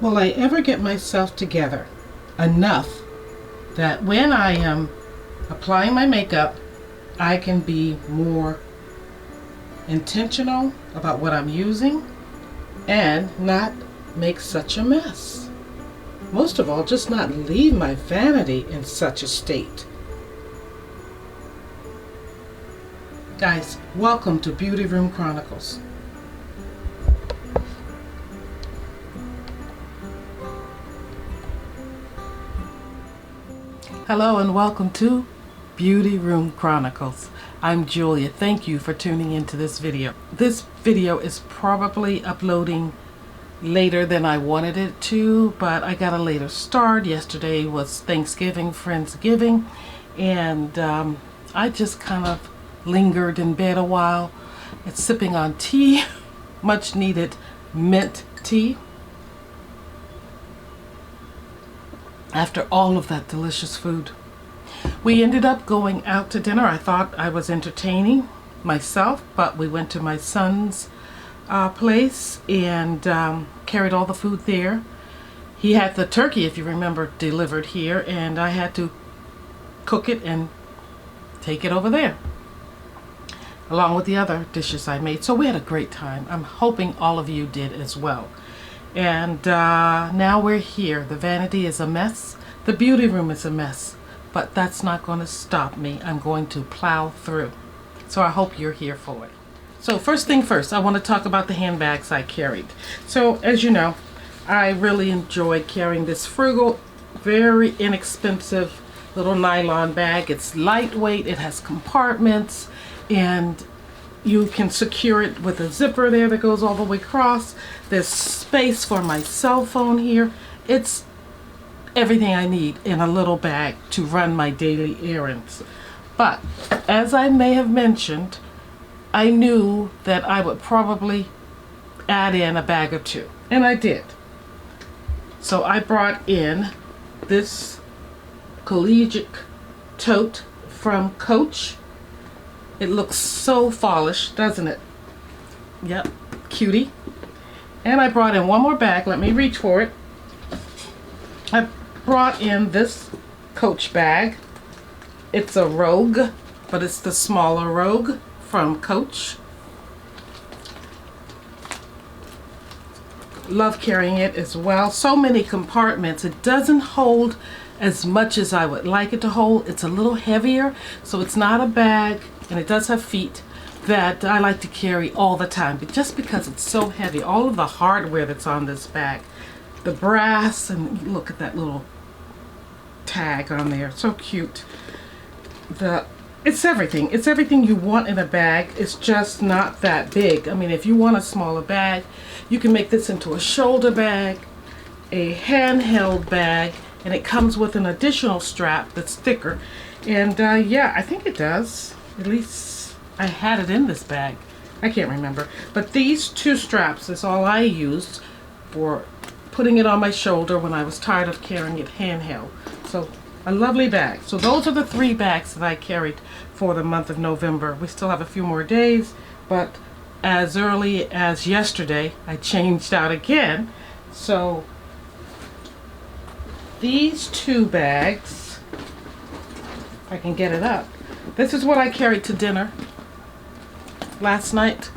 Will I ever get myself together enough that when I am applying my makeup, I can be more intentional about what I'm using and not make such a mess? Most of all, just not leave my vanity in such a state. Guys, welcome to Beauty Room Chronicles. Hello and welcome to Beauty Room Chronicles. I'm Julia. Thank you for tuning into this video. This video is probably uploading later than I wanted it to, but I got a later start. Yesterday was Thanksgiving, Friendsgiving, and I just kind of lingered in bed a while. It's sipping on tea, much needed mint tea. After all of that delicious food, we ended up going out to dinner. I thought I was entertaining myself, but we went to my son's place and carried all the food there. He had the turkey, if you remember, delivered here, and I had to cook it and take it over there, along with the other dishes I made. So we had a great time. I'm hoping all of you did as well. And now we're here. The vanity is a mess. The beauty room is a mess. But that's not going to stop me. I'm going to plow through. So I hope you're here for it. So first thing first, I want to talk about the handbags I carried. So as you know, I really enjoy carrying this frugal, very inexpensive little nylon bag. It's lightweight. It has compartments, and you can secure it with a zipper there that goes all the way across. There's space for my cell phone here. It's everything I need in a little bag to run my daily errands. But as I may have mentioned, I knew that I would probably add in a bag or two, and I did. So I brought in this collegiate tote from Coach. It looks so fallish, doesn't it? Yep, cutie. And I brought in one more bag. Let me reach for it. I brought in this Coach bag. It's a Rogue, but it's the smaller Rogue from Coach. Love carrying it as well. So many compartments. It doesn't hold as much as I would like it to hold. It's a little heavier, so it's not a bag, and it does have feet that I like to carry all the time, but just because it's so heavy, all of the hardware that's on this bag, the brass, and look at that little tag on there, so cute. It's everything. It's everything you want in a bag. It's just not that big. I mean, if you want a smaller bag, you can make this into a shoulder bag, a handheld bag, and it comes with an additional strap that's thicker. And yeah, I think it does. At least I had it in this bag. I can't remember. But these two straps is all I used for putting it on my shoulder when I was tired of carrying it handheld. So a lovely bag. So those are the 3 bags that I carried for the month of November. We still have a few more days, but as early as yesterday, I changed out again. So these 2 bags, if I can get it up, this is what I carried to dinner last night.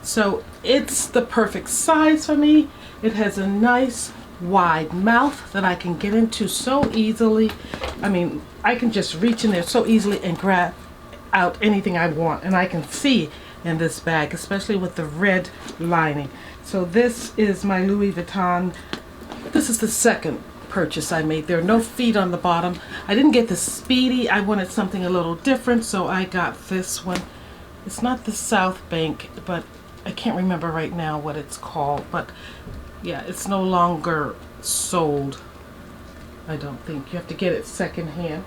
So it's the perfect size for me. It has a nice wide mouth that I can get into so easily. I mean, I can just reach in there so easily and grab out anything I want, and I can see in this bag, especially with the red lining. So this is my Louis Vuitton. This is the second purchase I made. There are no feet on the bottom. I didn't get the Speedy. I wanted something a little different, so I got this one. It's not the South Bank, but I can't remember right now what it's called. But yeah, it's no longer sold, I don't think. You have to get it secondhand.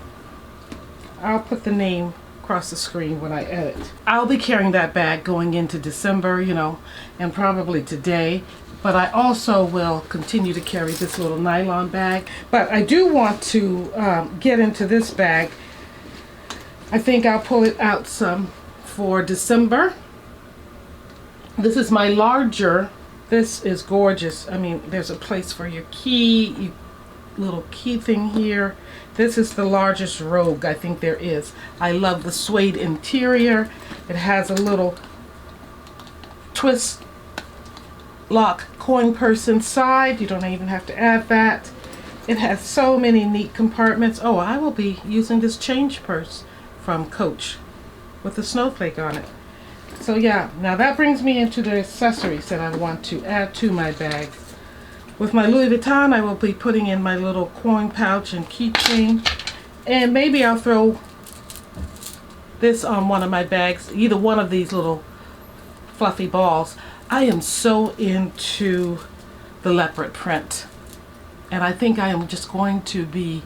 I'll put the name across the screen when I edit. I'll be carrying that bag going into December, you know, and probably today. But I also will continue to carry this little nylon bag. But I do want to get into this bag. I think I'll pull it out some for December. This is my larger This is gorgeous. I mean, there's a place for your key, little key thing here. This is the largest Rogue I think there is. I love the suede interior. It has a little twist lock coin purse inside. You don't even have to add that. It has so many neat compartments. Oh, I will be using this change purse from Coach with the snowflake on it. So yeah, now that brings me into the accessories that I want to add to my bag. With my Louis Vuitton, I will be putting in my little coin pouch and keychain. And maybe I'll throw this on one of my bags, either one of these little fluffy balls. I am so into the leopard print. And I think I am just going to be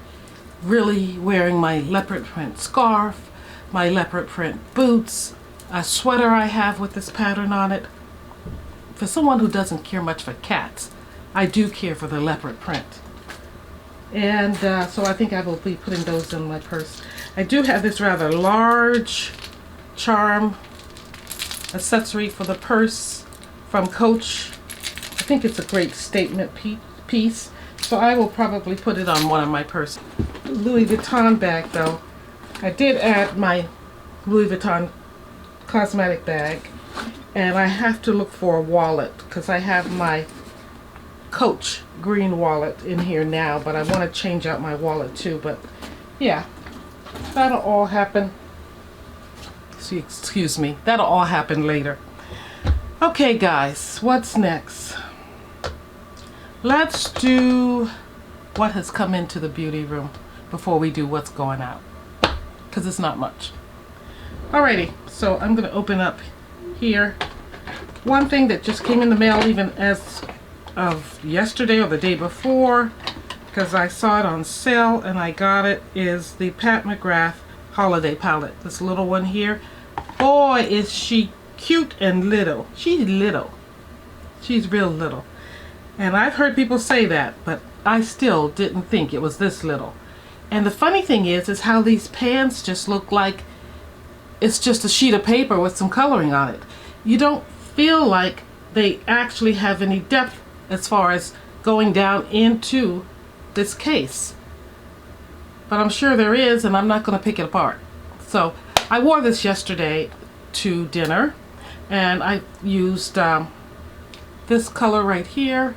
really wearing my leopard print scarf, my leopard print boots, a sweater I have with this pattern on it. For someone who doesn't care much for cats, I do care for the leopard print. And so I think I will be putting those in my purse. I do have this rather large charm accessory for the purse from Coach. I think it's a great statement piece. So I will probably put it on one of my purses. Louis Vuitton bag though. I did add my Louis Vuitton cosmetic bag. And I have to look for a wallet because I have my Coach green wallet in here now, but I want to change out my wallet too. But yeah, that'll all happen. Excuse me, that'll all happen later. Okay guys, what's next? Let's do what has come into the beauty room before we do what's going out, because it's not much. Alrighty, so I'm going to open up here. One thing that just came in the mail even as of yesterday or the day before, because I saw it on sale and I got it, is the Pat McGrath holiday palette. This little one here. Boy, is she cute and little. She's little. She's real little. And I've heard people say that, but I still didn't think it was this little. And the funny thing is how these pans just look like it's just a sheet of paper with some coloring on it. You don't feel like they actually have any depth as far as going down into this case. But I'm sure there is, and I'm not going to pick it apart. So I wore this yesterday to dinner, and I used this color right here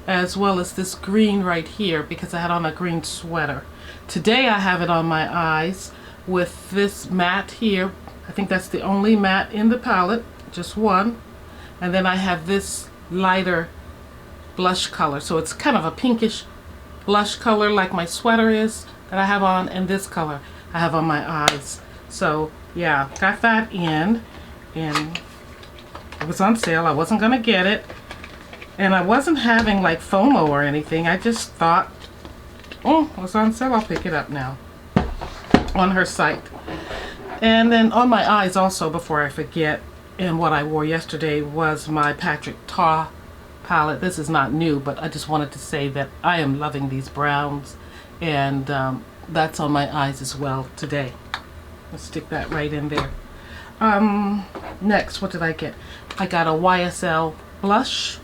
as well as this green right here because I had on a green sweater. Today I have it on my eyes with this matte here. I think that's the only matte in the palette, just one. And then I have this lighter blush color, so it's kind of a pinkish blush color like my sweater is that I have on, and this color I have on my eyes. So yeah, got that in, and it was on sale. I wasn't gonna get it, and I wasn't having like FOMO or anything. I just thought, oh, it was on sale, I'll pick it up now on her site. And then on my eyes also, before I forget, and what I wore yesterday was my Patrick Ta palette. This is not new, but I just wanted to say that I am loving these browns, and that's on my eyes as well today. Let's stick that right in there. Next, what did I get? I got a YSL blush,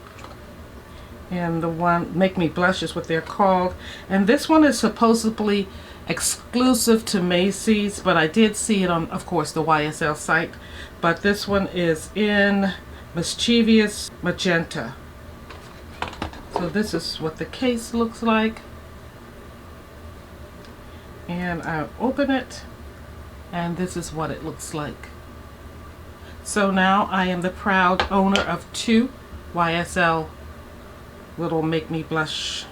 and the one Make Me Blush is what they're called, and this one is supposedly exclusive to Macy's, but I did see it on, of course, the YSL site. But this one is in Mischievous Magenta. So this is what the case looks like, and I'll open it, and this is what it looks like. So now I am the proud owner of 2 YSL little Make Me Blush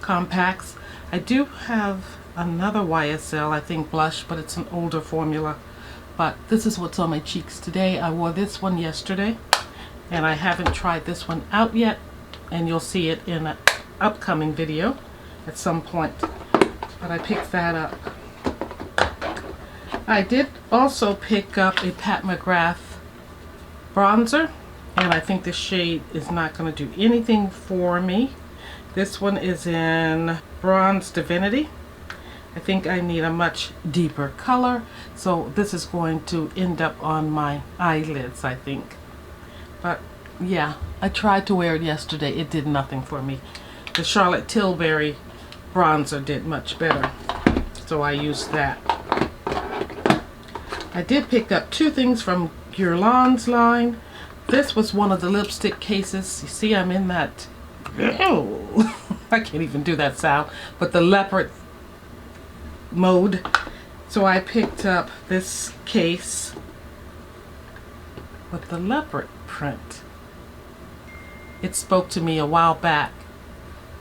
compacts. I do have another YSL, I think, blush, but it's an older formula. But this is what's on my cheeks today. I wore this one yesterday, and I haven't tried this one out yet, and you'll see it in an upcoming video at some point. But I picked that up. I did also pick up a Pat McGrath bronzer, and I think the shade is not going to do anything for me. This one is in Bronze Divinity. I think I need a much deeper color, so this is going to end up on my eyelids, I think. But Yeah, I tried to wear it yesterday. It did nothing for me. The Charlotte Tilbury bronzer did much better, so I used that. I did pick up two things from Guerlain's line. This was one of the lipstick cases. You see, I'm in that, oh, I can't even do that sound, but the leopard mode. So I picked up this case with the leopard print. It spoke to me a while back,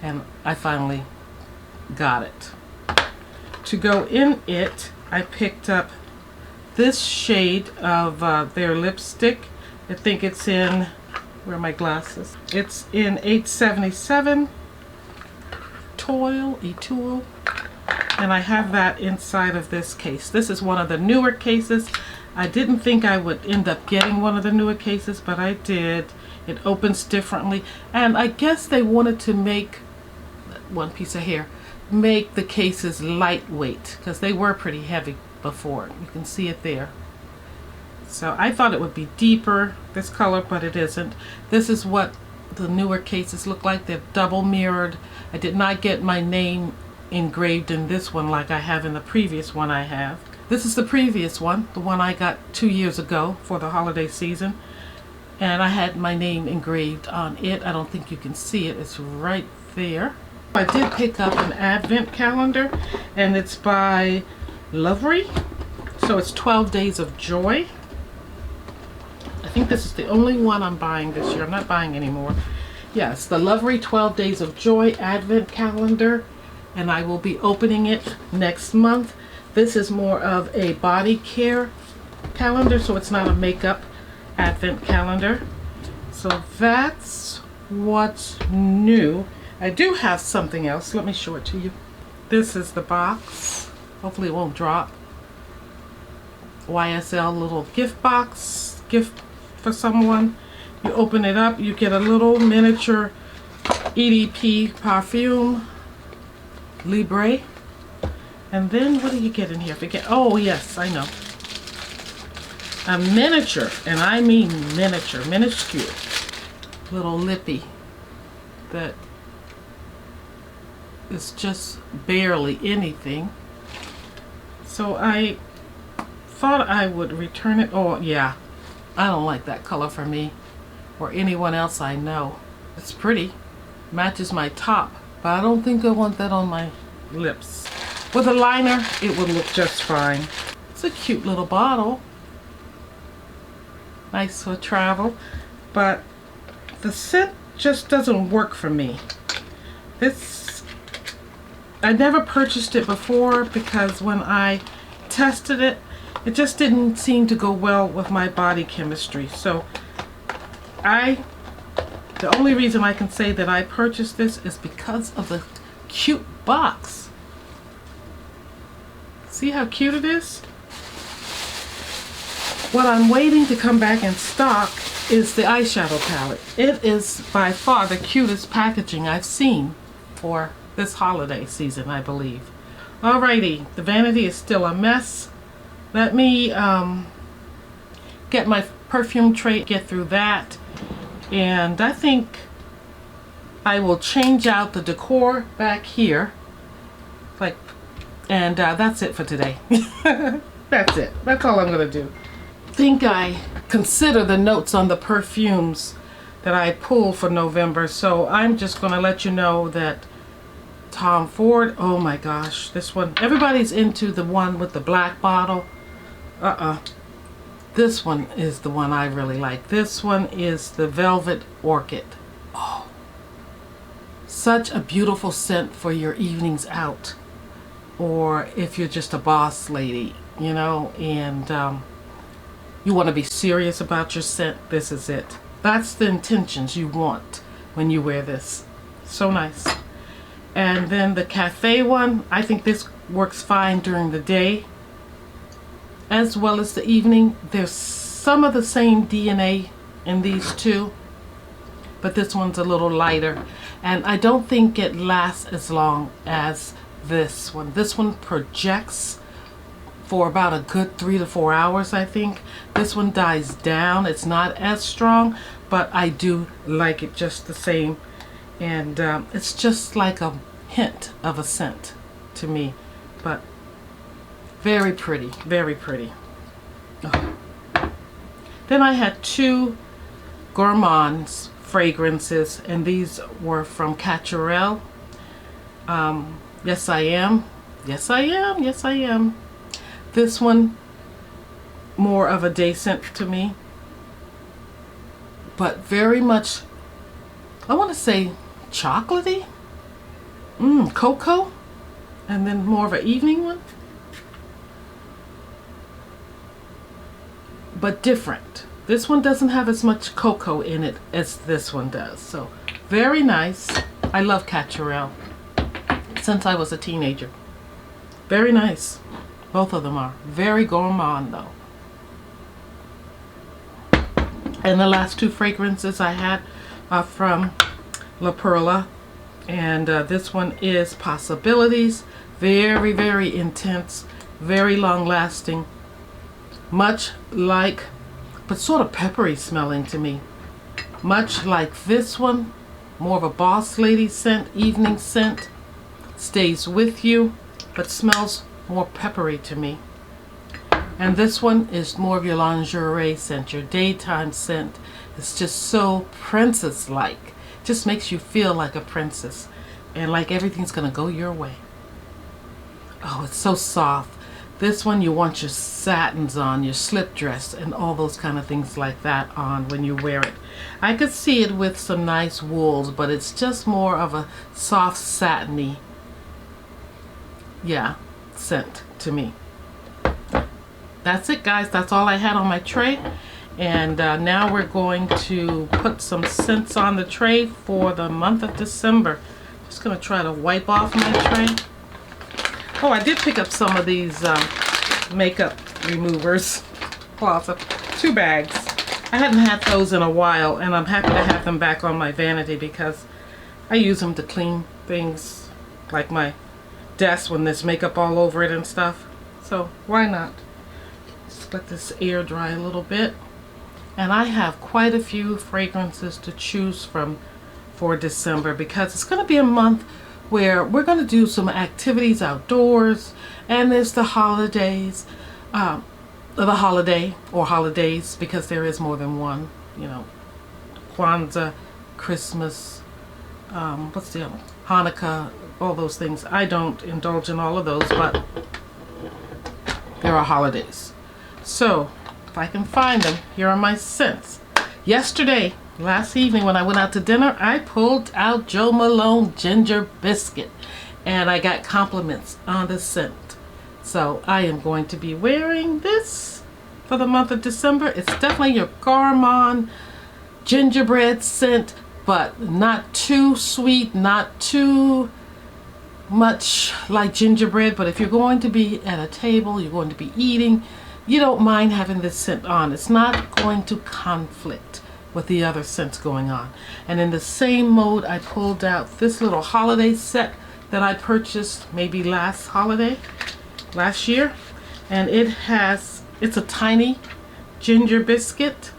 and I finally got it. To go in it, I picked up this shade of their lipstick. I think it's in, where are my glasses? It's in 877 Etude, and I have that inside of this case. This is one of the newer cases. I didn't think I would end up getting one of the newer cases, but I did. It opens differently, and I guess they wanted to make, one piece of hair, make the cases lightweight, because they were pretty heavy before. You can see it there. So I thought it would be deeper, this color, but it isn't. This is what the newer cases look like. They're double mirrored. I did not get my name engraved in this one like I have in the previous one I have. This is the previous one, the one I got 2 years ago for the holiday season. And I had my name engraved on it. I don't think you can see it. It's right there. I did pick up an advent calendar, and it's by Lovery. So it's 12 Days of Joy. I think this is the only one I'm buying this year. I'm not buying anymore. Yes, the Lovery 12 Days of Joy Advent Calendar, and I will be opening it next month. This is more of a body care calendar, so it's not a makeup Advent calendar. So that's what's new. I do have something else. Let me show it to you. This is the box. Hopefully it won't drop. YSL little gift box. Gift for someone. You open it up, you get a little miniature EDP perfume, Libre. And then what do you get in here? Forget. Oh yes, I know. A miniature, and I mean miniature, minuscule, little lippy that is just barely anything. So I thought I would return it. Oh yeah, I don't like that color for me or anyone else I know. It's pretty, matches my top, but I don't think I want that on my lips. With a liner, it would look just fine. It's a cute little bottle. Nice for travel, but the scent just doesn't work for me. This, I never purchased it before because when I tested it, it just didn't seem to go well with my body chemistry. So the only reason I can say that I purchased this is because of the cute box. See how cute it is? What I'm waiting to come back in stock is the eyeshadow palette. It is by far the cutest packaging I've seen for this holiday season, I believe. Alrighty, the vanity is still a mess. Let me get my perfume tray, get through that, and I think I will change out the decor back here. And that's it for today. That's it. That's all I'm gonna do. Think I consider the notes on the perfumes that I pulled for November, so I'm just gonna let you know that Tom Ford, oh my gosh, this one, everybody's into the one with the black bottle. This one is the one I really like. This one is the Velvet Orchid. Oh, such a beautiful scent for your evenings out, or if you're just a boss lady, you know, and you want to be serious about your scent, this is it. That's the intentions you want when you wear this. So nice. And then the cafe one, I think this works fine during the day as well as the evening. There's some of the same DNA in these two, but this one's a little lighter, and I don't think it lasts as long as this one. This one projects for about a good 3 to 4 hours, I think. This one dies down. It's not as strong, but I do like it just the same. And it's just like a hint of a scent to me, but very pretty, very pretty. Oh. Then I had 2 Gourmands fragrances, and these were from Cacharel. Yes I am, yes I am, yes I am. This one, more of a day scent to me, but very much, I want to say chocolatey, cocoa, and then more of an evening one, but different. This one doesn't have as much cocoa in it as this one does. So very nice. I love Cacharel since I was a teenager. Very nice. Both of them are. Very gourmand though. And the last 2 fragrances I had are from La Perla. And this one is Possibilities. Very, very intense. Very long lasting. Much like, but sort of peppery smelling to me. Much like this one, more of a boss lady scent, evening scent. Stays with you, but smells more peppery to me. And this one is more of your lingerie scent, your daytime scent. It's just so princess-like. Just makes you feel like a princess and like everything's gonna go your way. Oh, it's so soft. This one you want your satins on, your slip dress, and all those kind of things like that on when you wear it. I could see it with some nice wools, but it's just more of a soft satiny, yeah, scent to me. That's it, guys. That's all I had on my tray. And now we're going to put some scents on the tray for the month of December. Just going to try to wipe off my tray. Oh, I did pick up some of these makeup removers cloths, 2 bags. I hadn't had those in a while, and I'm happy to have them back on my vanity because I use them to clean things like my desk when there's makeup all over it and stuff. So why not? Just let this air dry a little bit. And I have quite a few fragrances to choose from for December because it's going to be a month where we're going to do some activities outdoors, and there's the holidays, the holiday or holidays, because there is more than one, you know, Kwanzaa, Christmas, what's the other one? Hanukkah, all those things. I don't indulge in all of those, but there are holidays. So if I can find them, here are my scents. Yesterday, last evening when I went out to dinner, I pulled out Jo Malone Ginger Biscuit, and I got compliments on the scent. So I am going to be wearing this for the month of December. It's definitely your gourmand gingerbread scent, but not too sweet, not too much like gingerbread. But if you're going to be at a table, you're going to be eating, you don't mind having this scent on. It's not going to conflict with the other scents going on. And in the same mode, I pulled out this little holiday set that I purchased maybe last year, and it's a tiny ginger biscuit,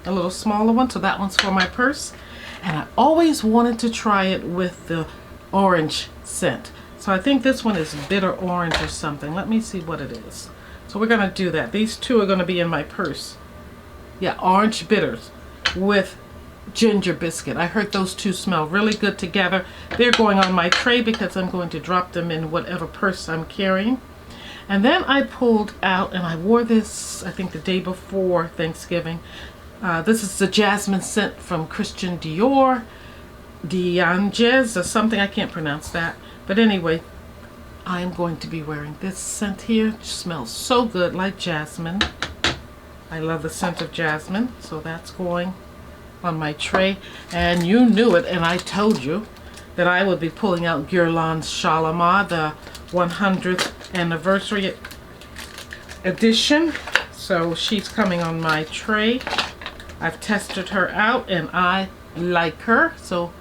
a little smaller one, so that one's for my purse. And I always wanted to try it with the orange scent, so I think this one is bitter orange or something. Let me see what it is. So we're gonna do that. These 2 are gonna be in my purse. Yeah, orange bitters with ginger biscuit. I heard those 2 smell really good together. They're going on my tray because I'm going to drop them in whatever purse I'm carrying. And then I pulled out, and I wore this I think the day before Thanksgiving. This is the jasmine scent from Christian Dior, Dianges or something. I can't pronounce that, but anyway, I am going to be wearing this scent here. It smells so good, like jasmine. I love the scent of jasmine, so that's going on my tray. And you knew it, and I told you that I would be pulling out Guerlain's Shalimar, the 100th anniversary edition. So she's coming on my tray. I've tested her out, and I like her, so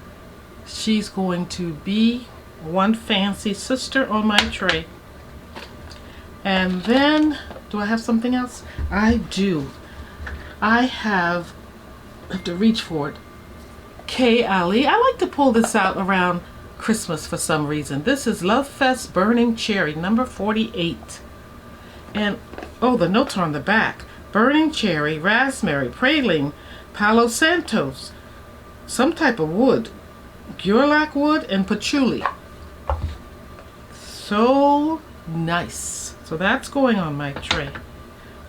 she's going to be one fancy sister on my tray. And then, do I have something else? I do. I have I have to reach for it. K. Ali. I like to pull this out around Christmas for some reason. This is Love Fest Burning Cherry, number 48. And, oh, the notes are on the back. Burning cherry, raspberry, praline, palo santos, some type of wood, burlap wood, and patchouli. So nice. So that's going on my tray.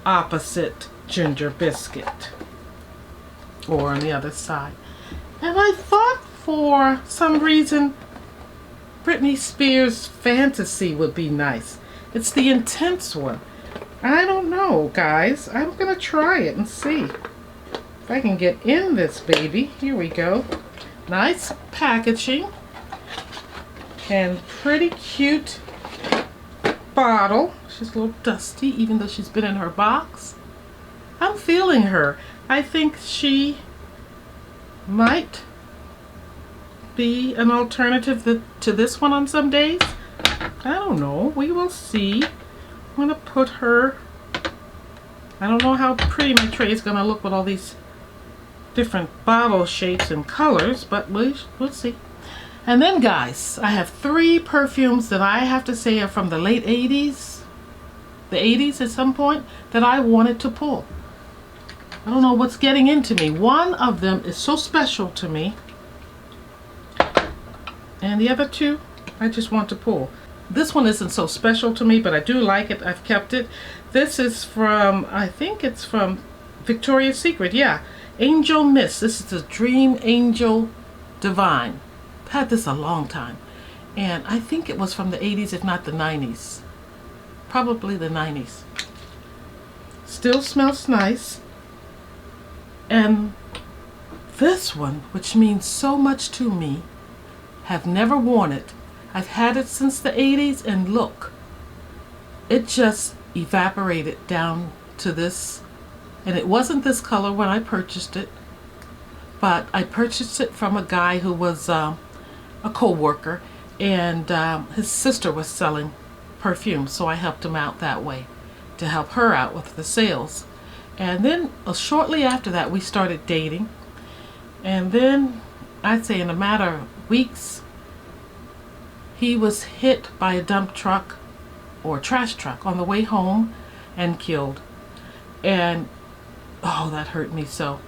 Opposite ginger biscuit. Or on the other side. And I thought for some reason Britney Spears' Fantasy would be nice. It's the intense one. I don't know, guys. I'm going to try it and see if I can get in this baby. Here we go. Nice packaging. And pretty cute bottle. She's a little dusty, even though she's been in her box. I'm feeling her. I think she might be an alternative to this one on some days. I don't know. We will see. I'm going to put her... I don't know how pretty my tray is going to look with all these different bottle shapes and colors, but we'll see. And then, guys, I have 3 perfumes that I have to say are from the late 80s. The 80s at some point that I wanted to pull. I don't know what's getting into me. One of them is so special to me. And the other 2, I just want to pull. This one isn't so special to me, but I do like it. I've kept it. This is from, I think it's from Victoria's Secret. Yeah. Angel Mist. This is the Dream Angel Divine. I've had this a long time. And I think it was from the 80s, if not the 90s. Probably the 90s. Still smells nice. And this one, which means so much to me, have never worn it. I've had it since the 80s, and look, it just evaporated down to this. And it wasn't this color when I purchased it, but I purchased it from a guy who was a co-worker, and his sister was selling perfume, so I helped him out that way to help her out with the sales. And then shortly after that, we started dating, and then I'd say in a matter of weeks, he was hit by a dump truck or trash truck on the way home and killed. And oh, that hurt me so.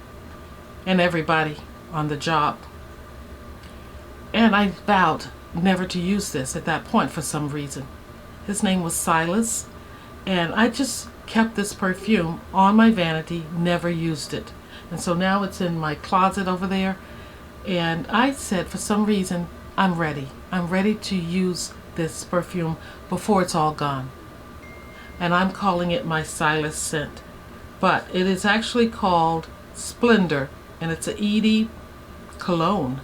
And everybody on the job. And I vowed never to use this at that point for some reason. His name was Silas. And I just kept this perfume on my vanity, never used it. And so now it's in my closet over there. And I said, for some reason, I'm ready. I'm ready to use this perfume before it's all gone. And I'm calling it my Silas scent. But it is actually called Splendor, and it's a Edie cologne.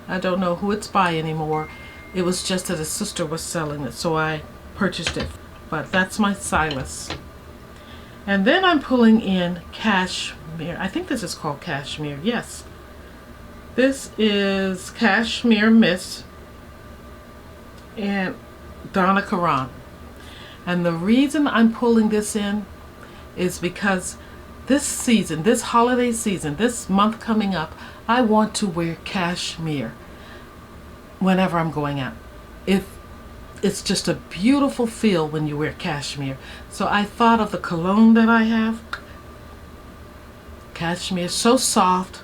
I don't know who it's by anymore. It was just that a sister was selling it, so I purchased it. But that's my Silas. And then I'm pulling in Cashmere. I think this is called Cashmere. Yes. This is Cashmere Mist and Donna Karan. And the reason I'm pulling this in is because this season, this holiday season, this month coming up, I want to wear cashmere whenever I'm going out. It's just a beautiful feel when you wear cashmere. So I thought of the cologne that I have. Cashmere, so soft,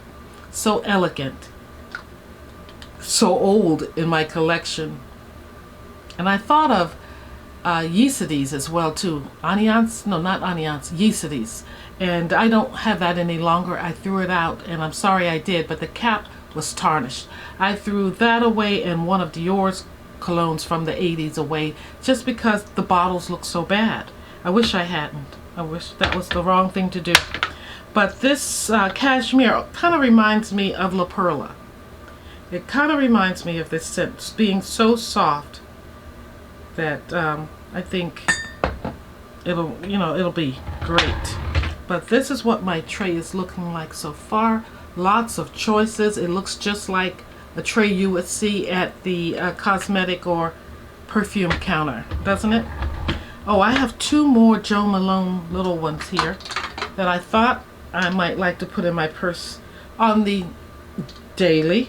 so elegant, so old in my collection. And I thought of Yeezies as well too. Alliance? No, not Alliance. Yeezies. And I don't have that any longer. I threw it out, and I'm sorry I did, but the cap was tarnished. I threw that away and one of Dior's colognes from the 80s away just because the bottles look so bad. I wish I hadn't. I wish that was the wrong thing to do. But this cashmere kind of reminds me of La Perla. It kind of reminds me of this scent being so soft that I think it'll be great. But this is what my tray is looking like so far. Lots of choices. It looks just like a tray you would see at the cosmetic or perfume counter, doesn't it? Oh, I have 2 more Jo Malone little ones here that I thought I might like to put in my purse on the daily.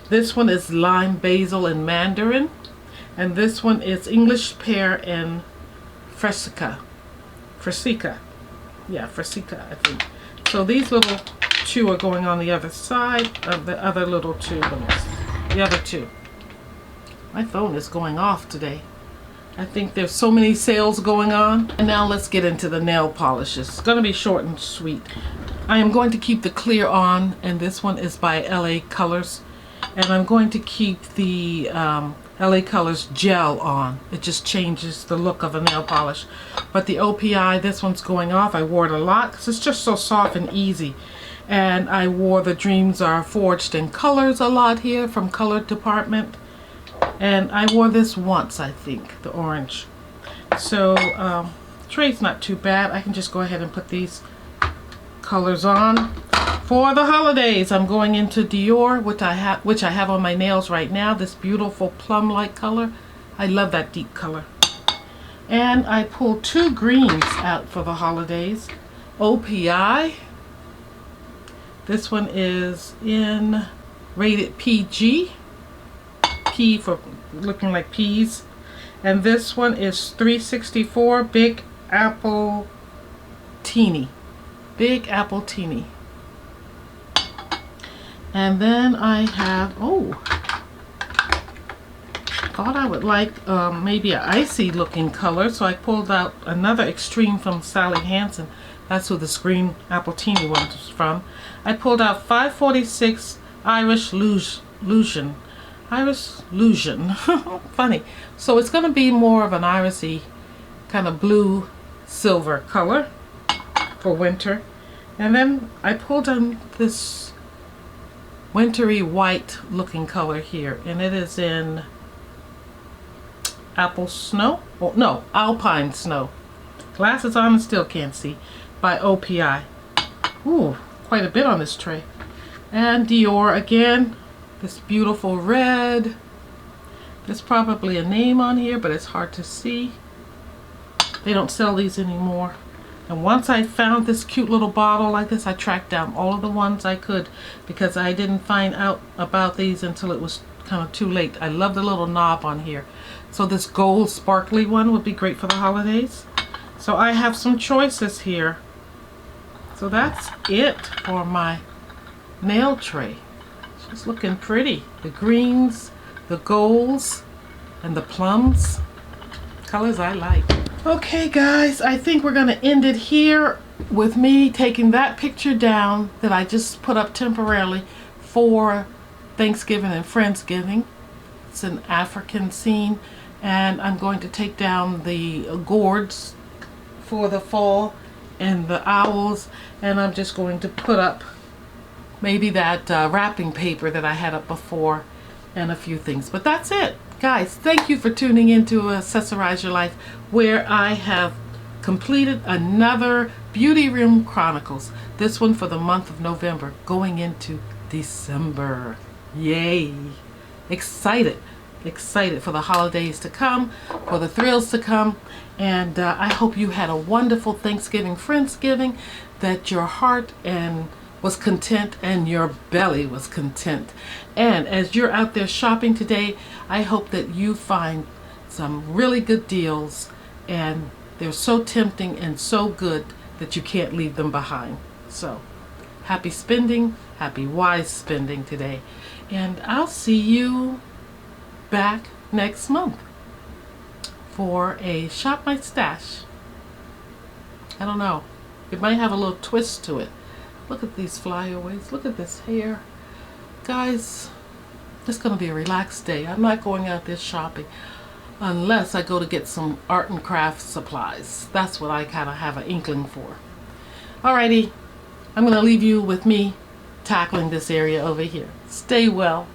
This one is lime, basil, and mandarin. And this one is English pear and Fresica. Yeah, Fresica, I think. So these little two are going on the other side of the other little two. The other two. My phone is going off today. I think there's so many sales going on. And now let's get into the nail polishes. It's going to be short and sweet. I am going to keep the clear on, and this one is by LA Colors. And I'm going to keep the LA Colors gel on. It just changes the look of a nail polish. But the OPI, this one's going off. I wore it a lot because it's just so soft and easy. And I wore the Dreams Are Forged in Colors a lot here from Color Department. And I wore this once, I think, the orange. So tray's not too bad. I can just go ahead and put these colors on. For the holidays, I'm going into Dior, which I have on my nails right now. This beautiful plum-like color. I love that deep color. And I pulled two greens out for the holidays. OPI. This one is in rated PG. P for looking like peas. And this one is 364 Big Apple Teeny. Big Apple Teeny. And then I have, thought I would like maybe an icy looking color, so I pulled out another Extreme from Sally Hansen. That's who the green Apple Teeny one is from. I pulled out 546 Irish Lusion. Irish Lusion. Funny. So it's going to be more of an irisy kind of blue silver color for winter. And then I pulled on this wintry white looking color here, and it is in Apple Snow. Oh no, Alpine Snow. Glasses on and still can't see. By OPI. Ooh, quite a bit on this tray. And Dior again. This beautiful red. There's probably a name on here, but it's hard to see. They don't sell these anymore. And once I found this cute little bottle like this, I tracked down all of the ones I could because I didn't find out about these until it was kind of too late. I love the little knob on here. So this gold sparkly one would be great for the holidays. So I have some choices here. So that's it for my nail tray. It's looking pretty. The greens, the golds, and the plums. Colors I like. Okay guys, I think we're going to end it here with me taking that picture down that I just put up temporarily for Thanksgiving and Friendsgiving. It's an African scene, and I'm going to take down the gourds for the fall and the owls, and I'm just going to put up maybe that wrapping paper that I had up before and a few things. But that's it. Guys, thank you for tuning in to Accessorize Your Life, where I have completed another Beauty Room Chronicles. This one for the month of November, going into December. Yay! Excited. Excited for the holidays to come, for the thrills to come. And I hope you had a wonderful Thanksgiving, Friendsgiving, that your heart was content and your belly was content. And as you're out there shopping today, I hope that you find some really good deals, and they're so tempting and so good that you can't leave them behind. So happy spending, happy wise spending today, and I'll see you back next month for a Shop My Stash. I don't know, it might have a little twist to it. Look at these flyaways. Look at this hair. Guys, it's going to be a relaxed day. I'm not going out there shopping unless I go to get some art and craft supplies. That's what I kind of have an inkling for. Alrighty, I'm going to leave you with me tackling this area over here. Stay well.